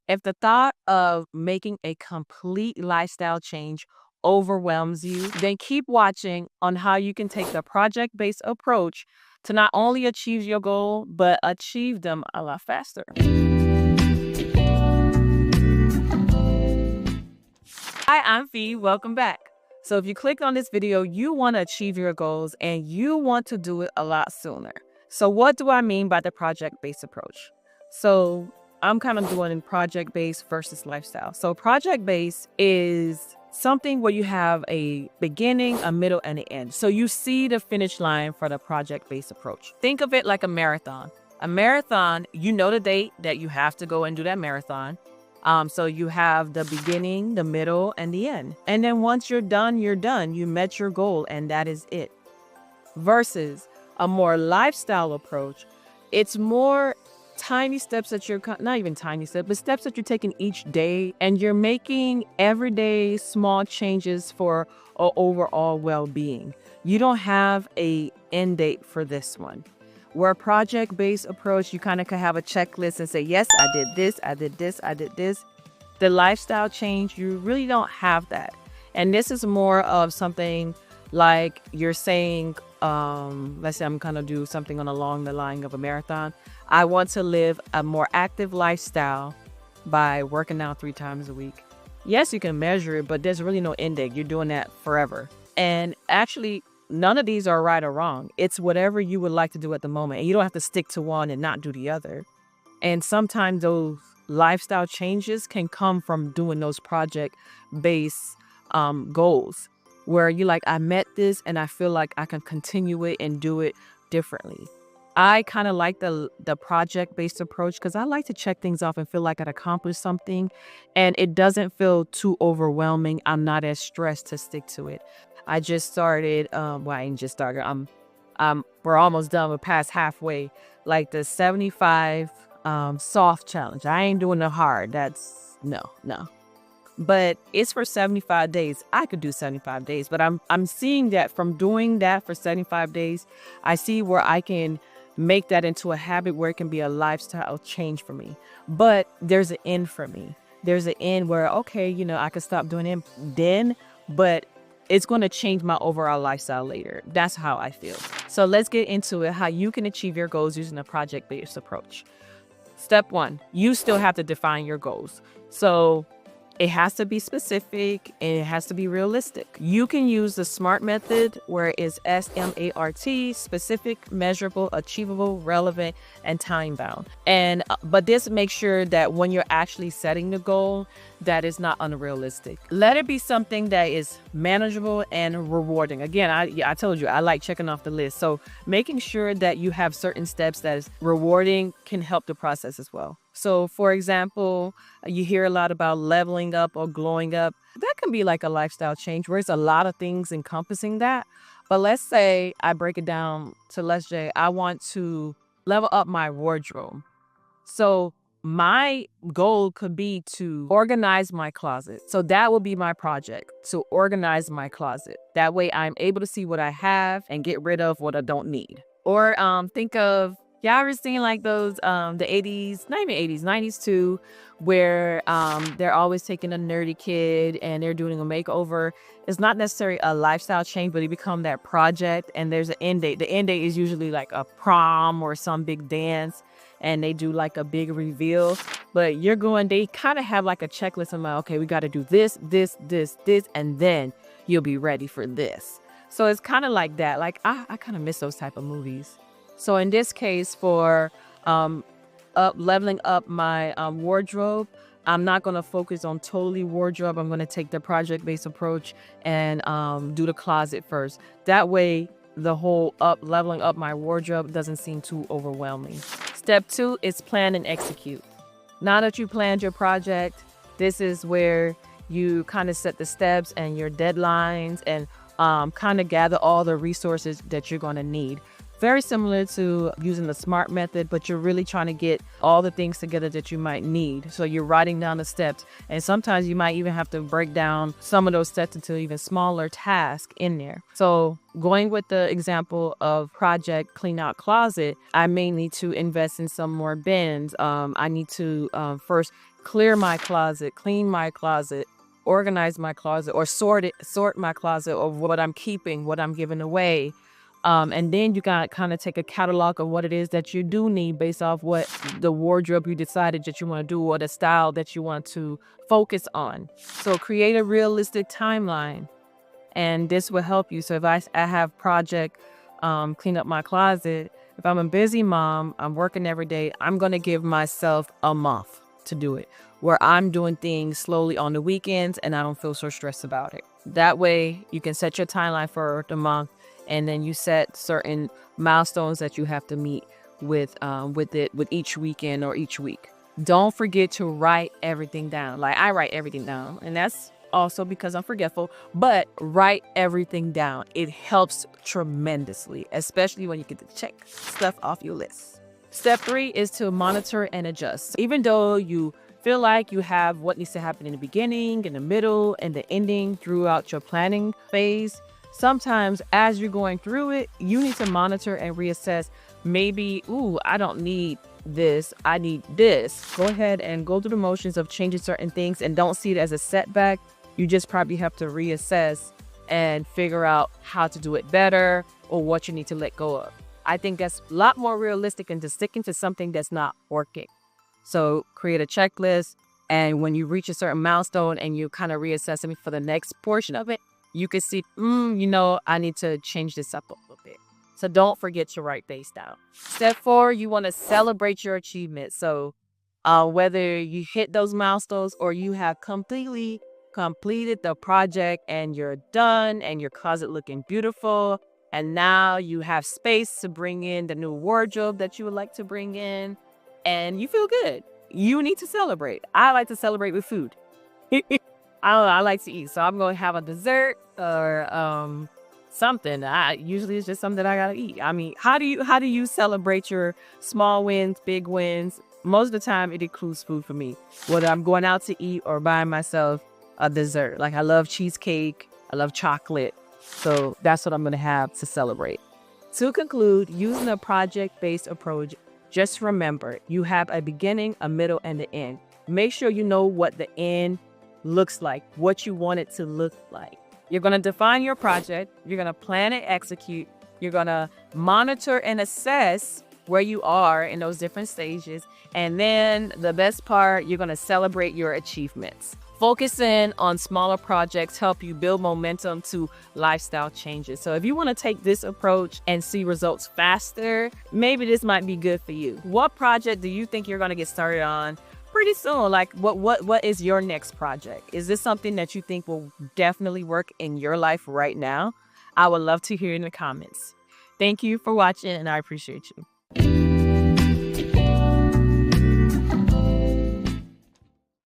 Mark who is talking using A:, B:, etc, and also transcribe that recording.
A: If the thought of making a complete lifestyle change overwhelms you, then keep watching on how you can take the project based approach to not only achieve your goal, but achieve them a lot faster. Hi, I'm Fee. Welcome back. So, if you clicked on this video, you want to achieve your goals and you want to do it a lot sooner. So, what do I mean by the project based approach? So, I'm kind of doing project based versus lifestyle. So, project based is something where you have a beginning, a middle, and an end. So, you see the finish line for the project based approach. Think of it like a marathon. A marathon, you know the date that you have to go and do that marathon. So you have the beginning, the middle, and the end. And then once you're done, you're done. You met your goal, and that is it. Versus a more lifestyle approach, it's more tiny steps that you're not even tiny steps, but steps that you're taking each day, and you're making everyday small changes for overall well-being. You don't have a end date for this one. Where a project-based approach, you kind of can have a checklist and say, yes, I did this, I did this, I did this. The lifestyle change, you really don't have that. And this is more of something like you're saying, let's say I'm going to do something along the line of a marathon. I want to live a more active lifestyle by working out 3 times a week. Yes, you can measure it, but there's really no end date. You're doing that forever. And actually, none of these are right or wrong. It's whatever you would like to do at the moment. And you don't have to stick to one and not do the other. And sometimes those lifestyle changes can come from doing those project-based goals where you like, I met this and I feel like I can continue it and do it differently. I kind of like the project-based approach because I like to check things off and feel like I'd accomplished something, and it doesn't feel too overwhelming. I'm not as stressed to stick to it. I just started. Well, I ain't just started. We're almost done. We're past halfway. Like the 75 soft challenge. I ain't doing the hard. That's no. But it's for 75 days. I could do 75 days, but I'm seeing that from doing that for 75 days, I see where I can make that into a habit where it can be a lifestyle change for me. But there's an end for me. There's an end where, okay, I can stop doing it then, but it's going to change my overall lifestyle later. That's how I feel. So let's get into it, how you can achieve your goals using a project-based approach. Step 1, you still have to define your goals. So it has to be specific and it has to be realistic. You can use the SMART method, where it's SMART, specific, measurable, achievable, relevant, and time bound. But this makes sure that when you're actually setting the goal, that is not unrealistic. Let it be something that is manageable and rewarding. Again, I told you, I like checking off the list. So making sure that you have certain steps that is rewarding can help the process as well. So for example, you hear a lot about leveling up or glowing up. That can be like a lifestyle change where it's a lot of things encompassing that. But let's say I break it down to, let's say I want to level up my wardrobe. So my goal could be to organize my closet. So that will be my project, to organize my closet. That way I'm able to see what I have and get rid of what I don't need. Or think of, y'all ever seen like those, the 80s, not even 80s, 90s too, where they're always taking a nerdy kid and they're doing a makeover. It's not necessarily a lifestyle change, but they become that project and there's an end date. The end date is usually like a prom or some big dance, and they do like a big reveal. But they kind of have like a checklist of like, okay, we got to do this, and then you'll be ready for this. So it's kind of like that. Like I kind of miss those type of movies. So in this case, for leveling up my wardrobe, I'm not going to focus on totally wardrobe. I'm going to take the project-based approach and do the closet first. That way, the whole leveling up my wardrobe doesn't seem too overwhelming. Step 2 is plan and execute. Now that you planned your project, this is where you kind of set the steps and your deadlines and kind of gather all the resources that you're going to need. Very similar to using the SMART method, but you're really trying to get all the things together that you might need. So you're writing down the steps, and sometimes you might even have to break down some of those steps into even smaller tasks in there. So going with the example of project clean out closet, I may need to invest in some more bins. I need to first clear my closet, clean my closet, organize my closet, or sort my closet of what I'm keeping, what I'm giving away. And then you got kind of take a catalog of what it is that you do need based off what the wardrobe you decided that you want to do or the style that you want to focus on. So create a realistic timeline, and this will help you. So if I have project, clean up my closet, if I'm a busy mom, I'm working every day, I'm going to give myself a month to do it, where I'm doing things slowly on the weekends and I don't feel so stressed about it. That way you can set your timeline for the month, and then you set certain milestones that you have to meet with each weekend or each week. Don't forget to write everything down. Like, I write everything down, and that's also because I'm forgetful, but write everything down. It helps tremendously, especially when you get to check stuff off your list. Step 3 is to monitor and adjust. Even though you feel like you have what needs to happen in the beginning, in the middle, and the ending throughout your planning phase, sometimes as you're going through it, you need to monitor and reassess. Maybe, I don't need this, I need this. Go ahead and go through the motions of changing certain things and don't see it as a setback. You just probably have to reassess and figure out how to do it better or what you need to let go of. I think that's a lot more realistic than just sticking to something that's not working. So create a checklist, and when you reach a certain milestone and you kind of reassess it for the next portion of it, you can see, I need to change this up a little bit. So don't forget to write things down. Step 4, you want to celebrate your achievements. So whether you hit those milestones or you have completely completed the project and you're done and your closet looking beautiful, and now you have space to bring in the new wardrobe that you would like to bring in, and you feel good. You need to celebrate. I like to celebrate with food. I like to eat, so I'm going to have a dessert or something. Usually it's just something that I gotta eat. I mean, how do you celebrate your small wins, big wins? Most of the time, it includes food for me. Whether I'm going out to eat or buying myself a dessert. Like, I love cheesecake, I love chocolate, so that's what I'm gonna have to celebrate. To conclude, using a project-based approach, just remember you have a beginning, a middle, and an end. Make sure you know what the end looks like, what you want it to look like. You're going to define your project, you're going to plan and execute, you're going to monitor and assess where you are in those different stages, and then the best part, you're going to celebrate your achievements. Focusing on smaller projects help you build momentum to lifestyle changes. So if you want to take this approach and see results faster, maybe this might be good for you. What project do you think you're going to get started on pretty soon? Like, what is your next project? Is this something that you think will definitely work in your life right now? I would love to hear in the comments. Thank you for watching, and I appreciate you.